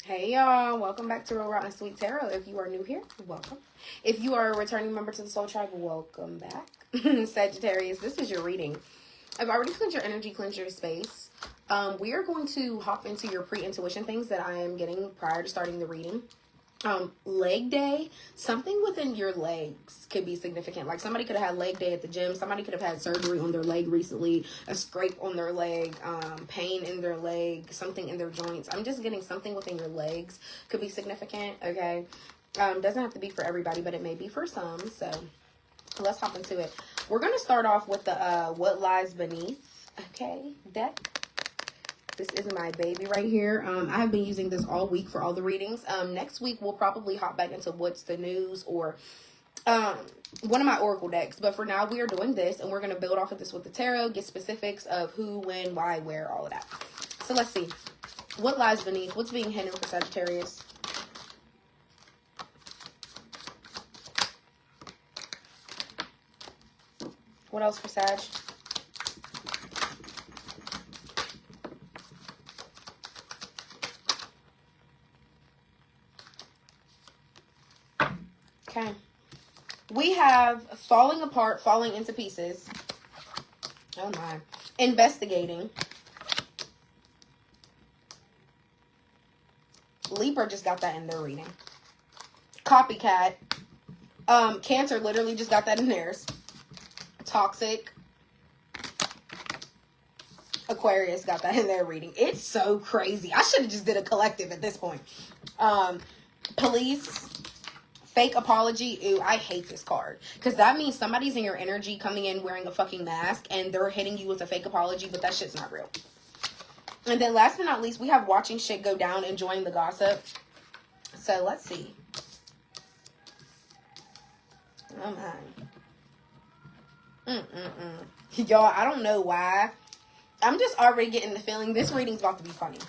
Hey y'all, welcome back to Real Rotten Sweet Tarot. If you are new here, welcome. If you are a returning member to the Soul Tribe, welcome back. Sagittarius, this is your reading. I've already cleansed your energy, cleansed your space. We are going to hop into your pre-intuition things that I am getting prior to starting the reading. Leg day, something within your legs could be significant. Like somebody could have had leg day at the gym. Somebody could have had surgery on their leg recently, a scrape on their leg, pain in their leg, something in their joints. I'm just getting something within your legs could be significant. Okay. Doesn't have to be for everybody, but it may be for some. So let's hop into it. We're going to start off with the, what lies beneath. Okay. Deck. This is my baby right here. I have been using this all week for all the readings. Next week, we'll probably hop back into What's the News or one of my Oracle decks. But for now, we are doing this, and we're going to build off of this with the tarot, get specifics of who, when, why, where, all of that. So let's see. What lies beneath? What's being hidden for Sagittarius? What else for Sag? Okay. We have falling apart, falling into pieces. Oh my. Investigating. Libra just got that in their reading. Copycat. Cancer literally just got that in theirs. Toxic. Aquarius got that in their reading. It's so crazy. I should have just did a collective at this point. Police. Fake apology. Ooh, I hate this card. Because that means somebody's in your energy coming in wearing a fucking mask and they're hitting you with a fake apology, but that shit's not real. And then last but not least, we have watching shit go down, enjoying the gossip. So let's see. Oh my. Y'all, I don't know why. I'm just already getting the feeling this reading's about to be funny.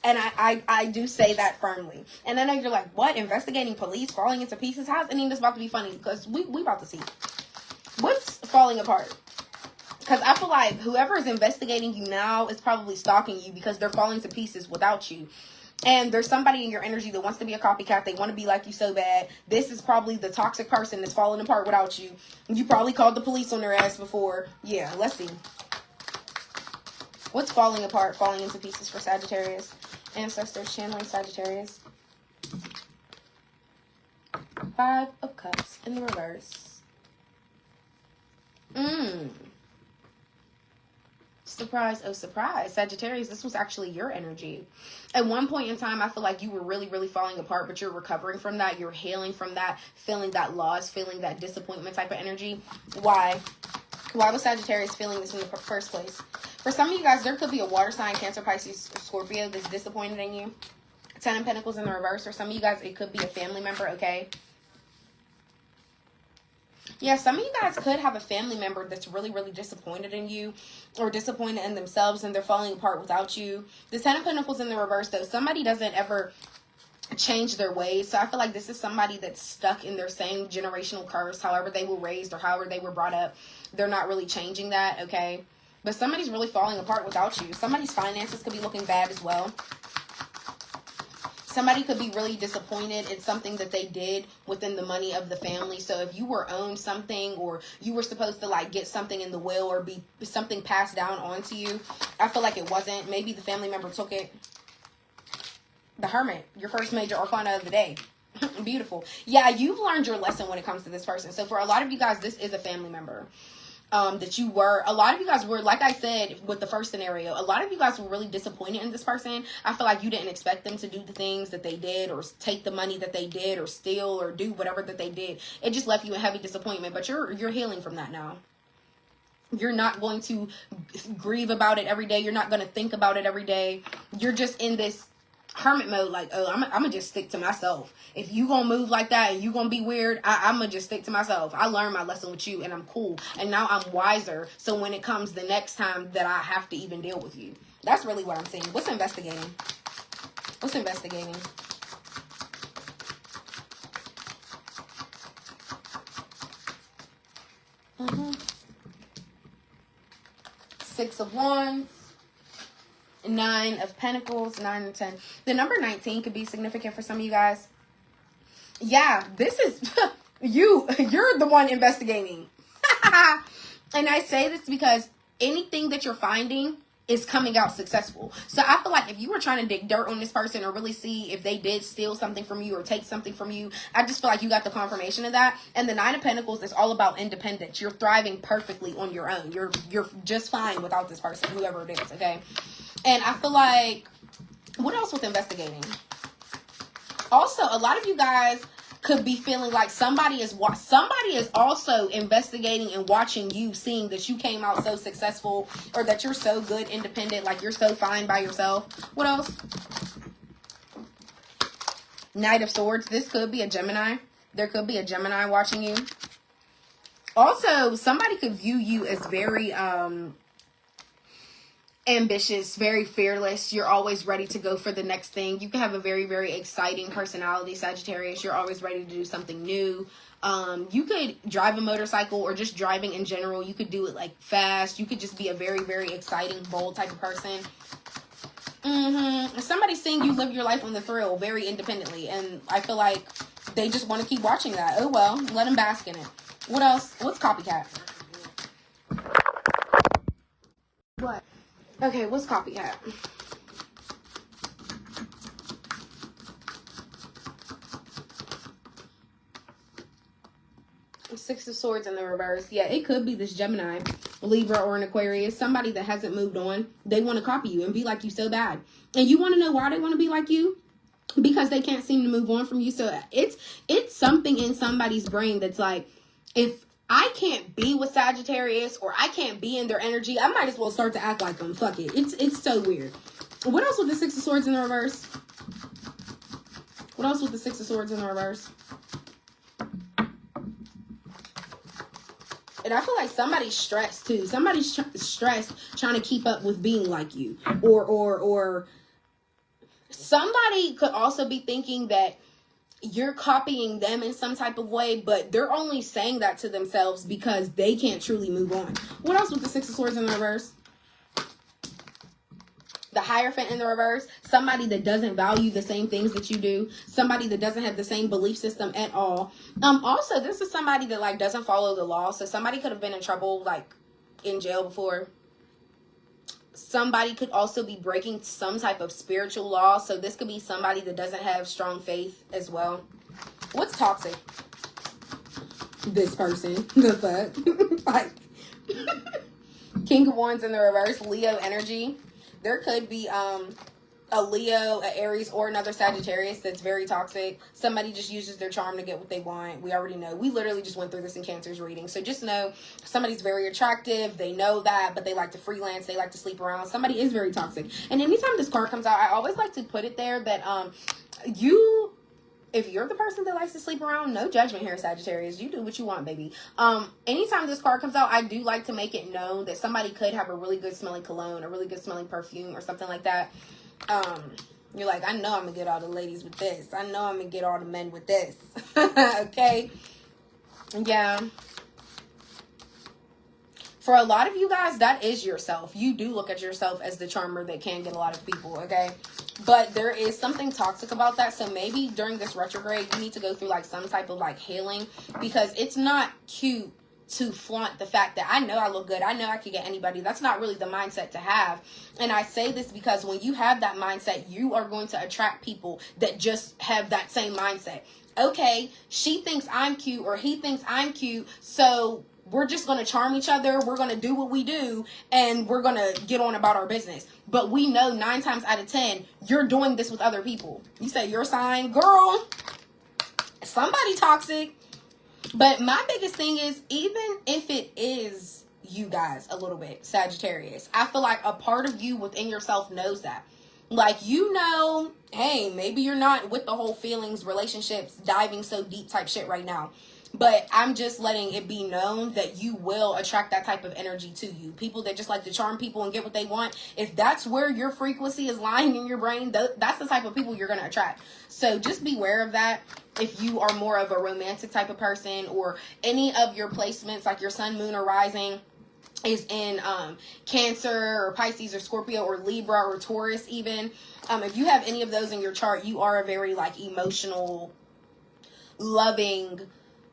And I do say that firmly. And I know you're like, what? Investigating police falling into pieces? How's any of this about to be funny? Because we about to see. What's falling apart? Because I feel like whoever is investigating you now is probably stalking you because they're falling to pieces without you. And there's somebody in your energy that wants to be a copycat. They want to be like you so bad. This is probably the toxic person that's falling apart without you. You probably called the police on their ass before. Yeah, let's see. What's falling apart, falling into pieces for Sagittarius? Ancestors, channeling Sagittarius. 5 of Cups in the reverse. Surprise, oh surprise. Sagittarius, this was actually your energy. At one point in time, I feel like you were really, really falling apart, but you're recovering from that. You're healing from that, feeling that loss, feeling that disappointment type of energy. Why? Why was Sagittarius feeling this in the first place? For some of you guys, there could be a water sign, Cancer, Pisces, Scorpio that's disappointed in you. 10 of Pentacles in the reverse. For some of you guys, it could be a family member, okay? Yeah, some of you guys could have a family member that's really, really disappointed in you or disappointed in themselves and they're falling apart without you. The 10 of Pentacles in the reverse, though, somebody doesn't ever change their ways. So I feel like this is somebody that's stuck in their same generational curse, however they were raised or however they were brought up. They're not really changing that, okay? But somebody's really falling apart without you. Somebody's finances could be looking bad as well. Somebody could be really disappointed in something that they did within the money of the family. So if you were owed something or you were supposed to like get something in the will or be something passed down onto you, I feel like it wasn't. Maybe the family member took it. The Hermit, your first major arcana of the day. Beautiful. Yeah, you've learned your lesson when it comes to this person. So for a lot of you guys, this is a family member. That you were, a lot of you guys were, like I said with the first scenario, a lot of you guys were really disappointed in this person. I feel like you didn't expect them to do the things that they did or take the money that they did or steal or do whatever that they did. It just left you in heavy disappointment, but you're healing from that now. You're not going to grieve about it every day. You're not going to think about it every day. You're just in this hermit mode, like, oh, I'm gonna just stick to myself. If you gonna move like that and you gonna be weird, I'm gonna just stick to myself. I learned my lesson with you and I'm cool. And now I'm wiser. So when it comes the next time that I have to even deal with you. That's really what I'm saying. What's investigating? What's investigating? Six of Wands. Nine of Pentacles, 9 and 10. The number 19 could be significant for some of you guys. Yeah, this is you're the one investigating. And I say this because anything that you're finding is coming out successful. So I feel like if you were trying to dig dirt on this person or really see if they did steal something from you or take something from you, I just feel like you got the confirmation of that. And the Nine of Pentacles is all about independence. You're thriving perfectly on your own. You're just fine without this person, whoever it is, okay? And I feel like, what else with investigating? Also, a lot of you guys could be feeling like somebody is also investigating and watching you, seeing that you came out so successful or that you're so good, independent, like you're so fine by yourself. What else? Knight of Swords. This could be a Gemini. There could be a Gemini watching you. Also, somebody could view you as very ambitious, very fearless. You're always ready to go for the next thing. You can have a very, very exciting personality, Sagittarius. You're always ready to do something new. You could drive a motorcycle or just driving in general. You could do it like fast. You could just be a very, very exciting, bold type of person. Somebody's seeing you live your life on the thrill very independently. And I feel like they just want to keep watching that. Oh, well, let them bask in it. What else? What's copycat? What? Okay, what's copycat? Six of Swords in the reverse. Yeah, it could be this Gemini, Libra, or an Aquarius. Somebody that hasn't moved on. They want to copy you and be like you so bad. And you want to know why they want to be like you? Because they can't seem to move on from you. So it's something in somebody's brain that's like, if I can't be with Sagittarius or I can't be in their energy, I might as well start to act like them. Fuck it. It's so weird. What else with the Six of Swords in the reverse? What else with the Six of Swords in the reverse? And I feel like somebody's stressed too. Somebody's stressed trying to keep up with being like you. Or somebody could also be thinking that you're copying them in some type of way, but they're only saying that to themselves because they can't truly move on. What else with the Six of Swords in the reverse? The Hierophant in the reverse. Somebody that doesn't value the same things that you do. Somebody that doesn't have the same belief system at all. Also, this is somebody that like doesn't follow the law. So somebody could have been in trouble, like in jail before. Somebody could also be breaking some type of spiritual law. So this could be somebody that doesn't have strong faith as well. What's toxic? This person. The fuck? Like, King of Wands in the reverse. Leo energy. There could be a Leo, an Aries, or another Sagittarius that's very toxic. Somebody just uses their charm to get what they want. We already know. We literally just went through this in Cancer's reading. So just know somebody's very attractive. They know that, but they like to freelance. They like to sleep around. Somebody is very toxic. And anytime this card comes out, I always like to put it there that if you're the person that likes to sleep around, no judgment here, Sagittarius. You do what you want, baby. Anytime this card comes out, I do like to make it known that somebody could have a really good smelling cologne, a really good smelling perfume, or something like that. You're like, I know I'm gonna get all the ladies with this. I know I'm gonna get all the men with this. Okay? Yeah. For a lot of you guys, that is yourself. You do look at yourself as the charmer that can get a lot of people, okay? But there is something toxic about that. So maybe during this retrograde, you need to go through like some type of like healing, because it's not cute to flaunt the fact that I know I look good. I know I could get anybody. That's not really the mindset to have. And I say this because when you have that mindset, you are going to attract people that just have that same mindset. Okay, she thinks I'm cute or he thinks I'm cute, so we're just going to charm each other. We're going to do what we do, and we're going to get on about our business. But we know 9 times out of 10, you're doing this with other people. You say your sign, girl, somebody toxic. But my biggest thing is, even if it is you guys a little bit, Sagittarius, I feel like a part of you within yourself knows that. Like, you know, hey, maybe you're not with the whole feelings, relationships, diving so deep type shit right now. But I'm just letting it be known that you will attract that type of energy to you. People that just like to charm people and get what they want. If that's where your frequency is lying in your brain, that's the type of people you're going to attract. So just beware of that. If you are more of a romantic type of person, or any of your placements like your sun, moon, or rising, is in Cancer or Pisces or Scorpio or Libra or Taurus even. If you have any of those in your chart, you are a very like emotional, loving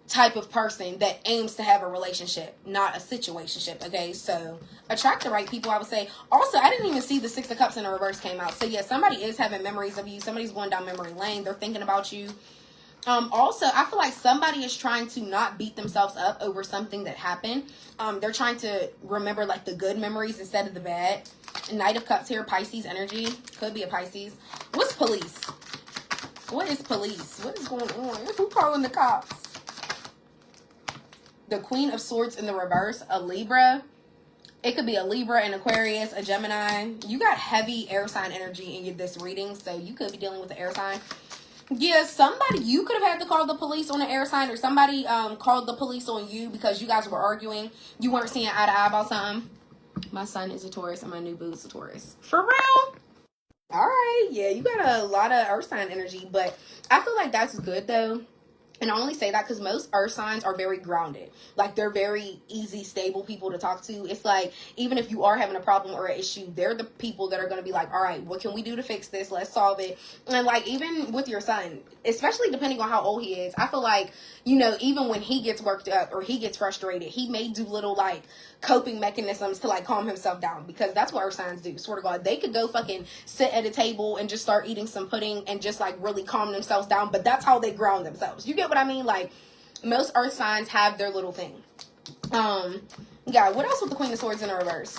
type of person that aims to have a relationship, not a situationship. Okay, so attract the right people, I would say. Also, I didn't even see the Six of Cups in the reverse came out. So yeah, somebody is having memories of you. Somebody's going down memory lane. They're thinking about you. Also, I feel like somebody is trying to not beat themselves up over something that happened. They're trying to remember like the good memories instead of the bad. Knight of Cups here, Pisces energy. Could be a Pisces. What's police? What is police? What is going on? Who calling the cops? The Queen of Swords in the reverse, a Libra. It could be a Libra, an Aquarius, a Gemini. You got heavy air sign energy in this reading, so you could be dealing with the air sign. Yeah, somebody, you could have had to call the police on an air sign, or somebody called the police on you because you guys were arguing. You weren't seeing eye to eye about something. My son is a Taurus and my new boo is a Taurus. For real? All right. Yeah, you got a lot of earth sign energy, but I feel like that's good though. And I only say that because most earth signs are very grounded. Like, they're very easy, stable people to talk to. It's like, even if you are having a problem or an issue, they're the people that are going to be like, all right, what can we do to fix this? Let's solve it. And, like, even with your son, especially depending on how old he is, I feel like, you know, even when he gets worked up or he gets frustrated, he may do little, like, coping mechanisms to, like, calm himself down. Because that's what earth signs do. Swear to God. They could go fucking sit at a table and just start eating some pudding and just, like, really calm themselves down. But that's how they ground themselves. You get what I mean? Like, most earth signs have their little thing. Yeah, what else with the Queen of Swords in the reverse?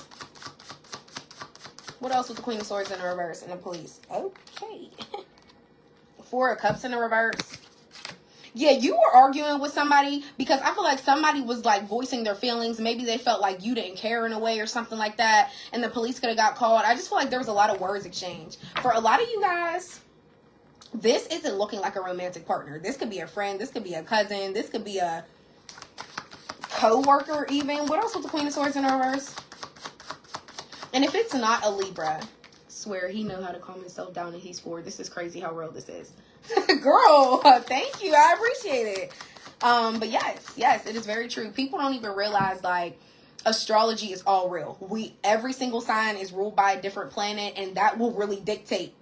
What else with the Queen of Swords in the reverse and the police? Okay. Four of Cups in the reverse. Yeah, you were arguing with somebody because I feel like somebody was like voicing their feelings. Maybe they felt like you didn't care in a way or something like that, and the police could have got called. I just feel like there was a lot of words exchanged. For a lot of you guys, this isn't looking like a romantic partner. This could be a friend. This could be a cousin. This could be a co-worker even. What else with the Queen of Swords in the reverse? And if it's not a Libra, swear he know how to calm himself down and he's 4. This is crazy how real this is. Girl, thank you. I appreciate it. But yes, it is very true. People don't even realize, like, astrology is all real. Every single sign is ruled by a different planet, and that will really dictate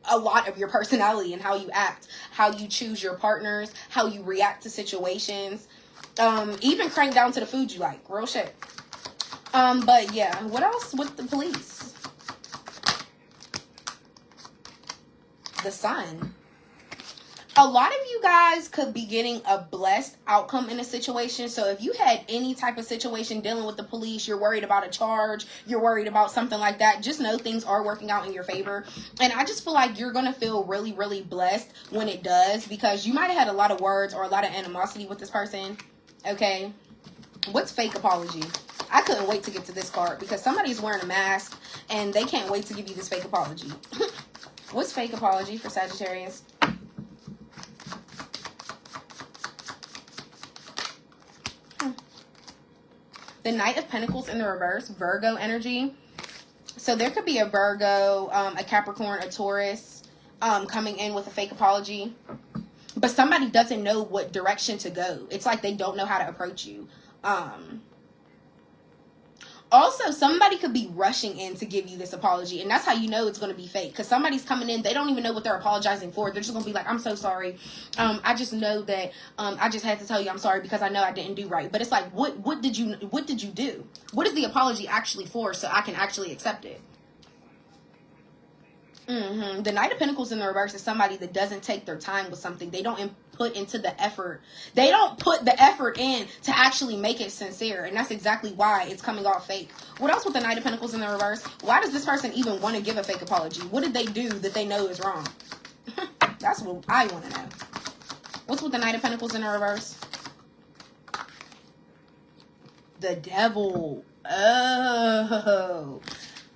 a lot of your personality and how you act, how you choose your partners, how you react to situations, even crank down to the food you like. Real shit. But yeah, what else with the police? The Sun. A lot of you guys could be getting a blessed outcome in a situation. So if you had any type of situation dealing with the police, you're worried about a charge, you're worried about something like that, just know things are working out in your favor. And I just feel like you're going to feel really, really blessed when it does, because you might have had a lot of words or a lot of animosity with this person. Okay. What's fake apology? I couldn't wait to get to this card because somebody's wearing a mask and they can't wait to give you this fake apology. What's fake apology for Sagittarius? The Knight of Pentacles in the reverse, Virgo energy. So there could be a Virgo, a Capricorn, a Taurus coming in with a fake apology. But somebody doesn't know what direction to go. It's like they don't know how to approach you. Also, somebody could be rushing in to give you this apology, and that's how you know it's going to be fake, because somebody's coming in, they don't even know what they're apologizing for. They're just going to be like, I'm so sorry. I just know that I just had to tell you I'm sorry because I know I didn't do right. But it's like, what did you do? What is the apology actually for, so I can actually accept it? The Knight of Pentacles in the reverse is somebody that doesn't take their time with something. They don't put into the effort. They don't put the effort in to actually make it sincere. And that's exactly why it's coming off fake. What else with the Knight of Pentacles in the reverse? Why does this person even want to give a fake apology? What did they do that they know is wrong? That's what I want to know. What's with the Knight of Pentacles in the reverse? The Devil. Oh.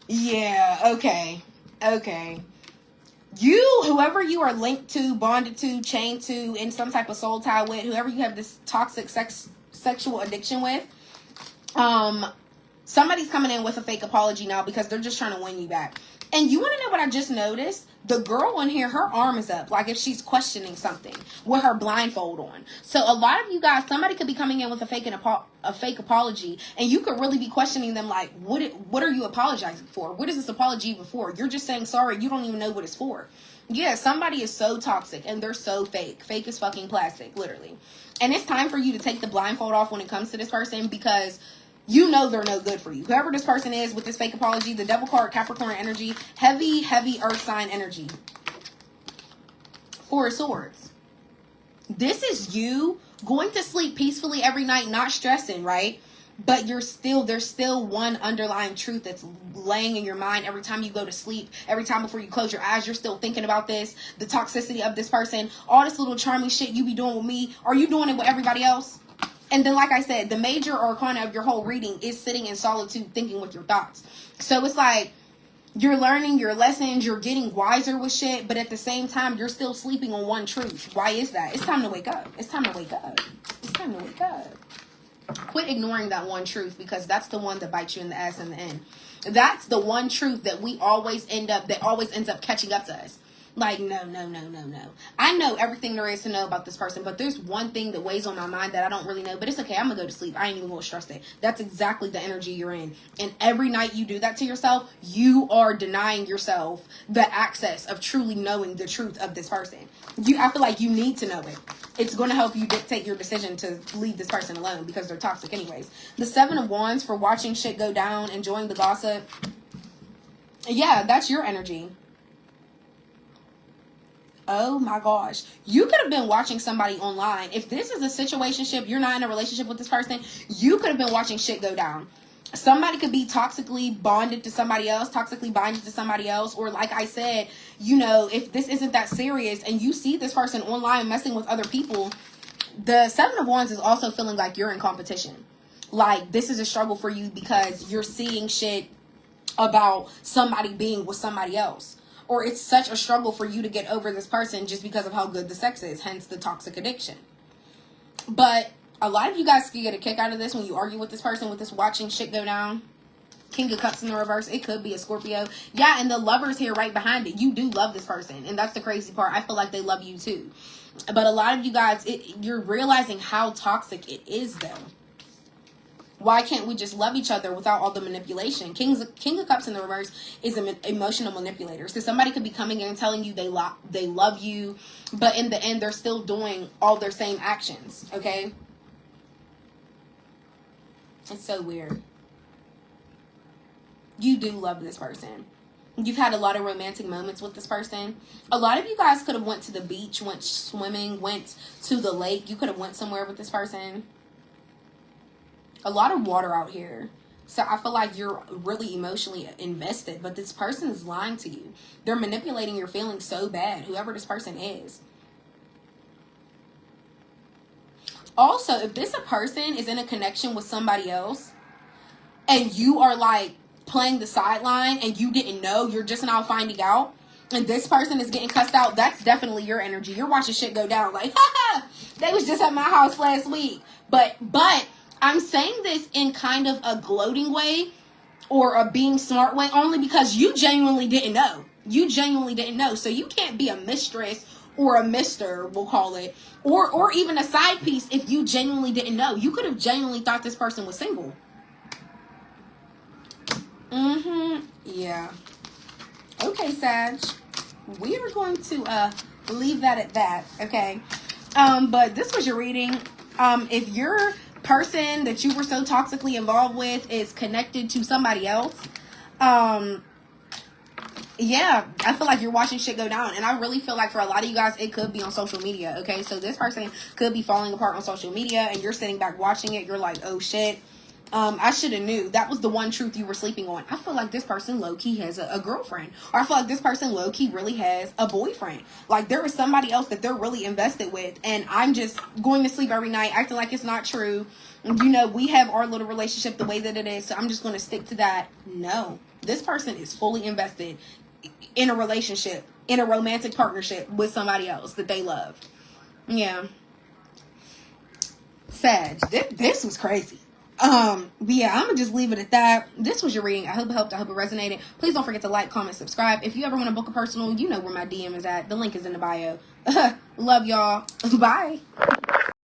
Yeah, okay. Okay. Whoever you are linked to, bonded to, chained to, in some type of soul tie with, whoever you have this toxic sexual addiction with, somebody's coming in with a fake apology now because they're just trying to win you back. And you want to know what I just noticed? The girl on here, her arm is up, like if she's questioning something with her blindfold on. So a lot of you guys, somebody could be coming in with a fake apology, and you could really be questioning them like, what are you apologizing for? What is this apology even for? You're just saying sorry. You don't even know what it's for. Yeah, somebody is so toxic and they're so fake. Fake is fucking plastic, literally. And it's time for you to take the blindfold off when it comes to this person, because you know they're no good for you. Whoever this person is with this fake apology, the devil card, Capricorn energy, heavy earth sign energy. Four of Swords. This is you going to sleep peacefully every night, not stressing, right? But there's still one underlying truth that's laying in your mind every time you go to sleep. Every time before you close your eyes, you're still thinking about this, the toxicity of this person, all this little charming shit you be doing with me. Are you doing it with everybody else? And then, like I said, the major arcana of your whole reading is sitting in solitude, thinking with your thoughts. So it's like you're learning your lessons, you're getting wiser with shit, but at the same time, you're still sleeping on one truth. Why is that? It's time to wake up. It's time to wake up. It's time to wake up. Quit ignoring that one truth, because that's the one that bites you in the ass in the end. That's the one truth that always ends up catching up to us. Like, no. I know everything there is to know about this person, but there's one thing that weighs on my mind that I don't really know, but it's okay. I'm going to go to sleep. I ain't even going to stress it. That's exactly the energy you're in. And every night you do that to yourself, you are denying yourself the access of truly knowing the truth of this person. I feel like you need to know it. It's going to help you dictate your decision to leave this person alone, because they're toxic anyways. The Seven of Wands for watching shit go down, enjoying the gossip. Yeah, that's your energy. Oh my gosh. You could have been watching somebody online. If this is a situationship, you're not in a relationship with this person, you could have been watching shit go down. Somebody could be toxically binded to somebody else, or like I said, if this isn't that serious and you see this person online messing with other people, the Seven of Wands is also feeling like you're in competition. Like, this is a struggle for you because you're seeing shit about somebody being with somebody else. Or it's such a struggle for you to get over this person just because of how good the sex is, hence the toxic addiction. But a lot of you guys can get a kick out of this when you argue with this person, with this watching shit go down. King of Cups in the reverse. It could be a Scorpio. Yeah, and the Lover's here right behind it. You do love this person, and that's the crazy part. I feel like they love you too. But a lot of you guys, you're realizing how toxic it is, though. Why can't we just love each other without all the manipulation? King of Cups in the reverse is an emotional manipulator. So somebody could be coming in and telling you they love you, but in the end, they're still doing all their same actions, okay? It's so weird. You do love this person. You've had a lot of romantic moments with this person. A lot of you guys could have went to the beach, went swimming, went to the lake. You could have went somewhere with this person. A lot of water out here. So I feel like you're really emotionally invested, but this person is lying to you. They're manipulating your feelings so bad, whoever this person is. Also, if this a person is in a connection with somebody else and you are like playing the sideline and you didn't know, you're just now finding out, and this person is getting cussed out, that's definitely your energy. You're watching shit go down like, ha, they was just at my house last week. But I'm saying this in kind of a gloating way or a being smart way, only because you genuinely didn't know. You genuinely didn't know. So you can't be a mistress or a mister, we'll call it, or even a side piece if you genuinely didn't know. You could have genuinely thought this person was single. Yeah. Okay, Sag. We are going to leave that at that, okay? But this was your reading. If your person that you were so toxically involved with is connected to somebody else, yeah, I feel like you're watching shit go down. And I really feel like for a lot of you guys, it could be on social media, okay? So this person could be falling apart on social media and you're sitting back watching it. You're like, oh shit, I should have knew. That was the one truth you were sleeping on. I feel like this person low-key has a girlfriend. Or I feel like this person low-key really has a boyfriend. Like there is somebody else that they're really invested with. And I'm just going to sleep every night acting like it's not true. We have our little relationship the way that it is. So I'm just going to stick to that. No, this person is fully invested in a relationship, in a romantic partnership with somebody else that they love. Yeah. Sag, this was crazy. But yeah, I'm gonna just leave it at that. This was your reading. I hope it helped. I hope it resonated. Please don't forget to like, comment, subscribe. If you ever want to book a personal, you know where my DM is at. The link is in the bio. Love y'all. Bye.